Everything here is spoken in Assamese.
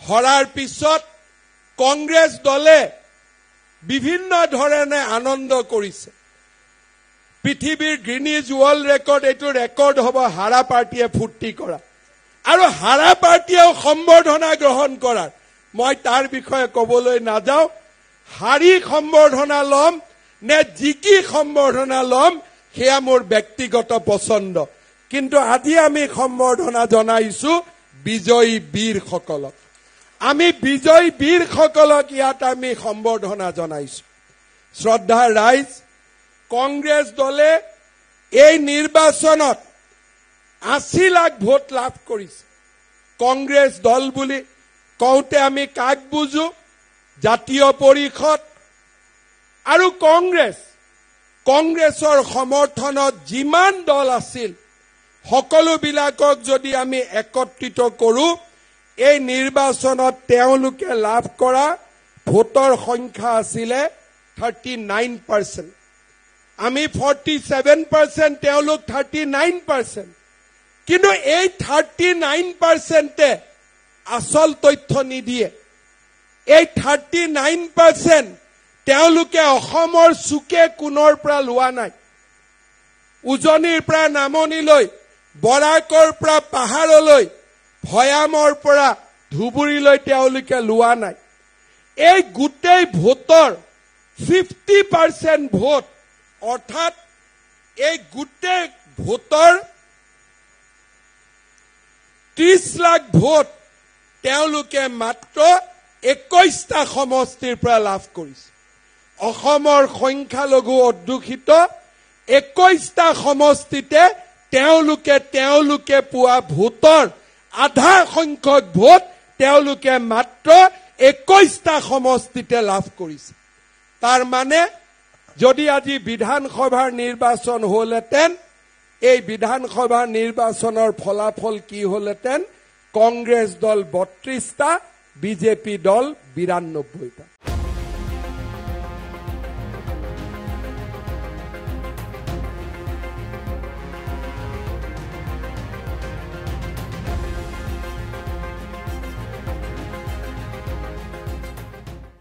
হৰাৰ পিছত কংগ্ৰেছ দলে বিভিন্ন ধৰণে আনন্দ কৰিছে। পৃথিৱীৰ গ্ৰিনিজ ৱৰ্ল্ড ৰেকৰ্ড এইটো ৰেকৰ্ড হ'ব হাৰা পাৰ্টিয়ে ফূৰ্তি কৰা আৰু হাৰা পাৰ্টিয়েও সম্বৰ্ধনা গ্ৰহণ কৰাৰ। মই তাৰ বিষয়ে ক'বলৈ নাযাওঁ। হাৰি সম্বৰ্ধনা ল'ম নে জিকি সম্বৰ্ধনা ল'ম সেয়া মোৰ ব্যক্তিগত পছন্দ, কিন্তু আজি আমি সম্বৰ্ধনা জনাইছো বিজয়ী বীৰসকলক। আমি বিজয়ী বীৰসকলক ইয়াত আমি সম্বৰ্ধনা জনাইছো। শ্ৰদ্ধাৰ ৰাইজ, কংগ্ৰেছ দলে এই নিৰ্বাচনত 80 লাখ ভোট লাভ কৰিছে। কংগ্ৰেছ দল বুলি কওঁতে আমি কাক বুজো? জাতীয় পৰিষদ আৰু কংগ্ৰেছৰ সমৰ্থনত যিমান দল আছিল সকলোবিলাকক যদি আমি একত্ৰিত কৰো, এই নিৰ্বাচনত তেওঁলোকে লাভ কৰা ভোটৰ সংখ্যা আছিলে 39%। আমি 47%, তেওঁলোক 39%। কিন্তু এই 39%-এ আচল তথ্য নিদিয়ে। এই 39% তেওঁলোকে অসমৰ চুকে কোণৰ পৰা লোৱা নাই। উজনিৰ পৰা নামনিলৈ, বৰাকৰ পৰা পাহাৰলৈ, ভৈয়ামৰ পৰা ধুবুৰীলৈ তেওঁলোকে লোৱা নাই। এই গোটেই ভোটৰ 50% ভোট, অৰ্থাৎ এই গোটেই ভোটৰ 30 লাখ ভোট তেওঁলোকে মাত্ৰ 21টা সমষ্টিৰ পৰা লাভ কৰিছে। অসমৰ সংখ্যালঘু অধ্যুষিত 21টা সমষ্টিতে তেওঁলোকে পোৱা ভোটৰ আধা সংখ্যক ভোট তেওঁলোকে মাত্ৰ 21টা সমষ্টিতে লাভ কৰিছে। তাৰ মানে যদি আজি বিধানসভাৰ নিৰ্বাচন হ'লহেঁতেন, এই বিধানসভাৰ নিৰ্বাচনৰ ফলাফল কি হ'লহেঁতেন? কংগ্ৰেছ দল 32টা, বিজেপি দল 92টা।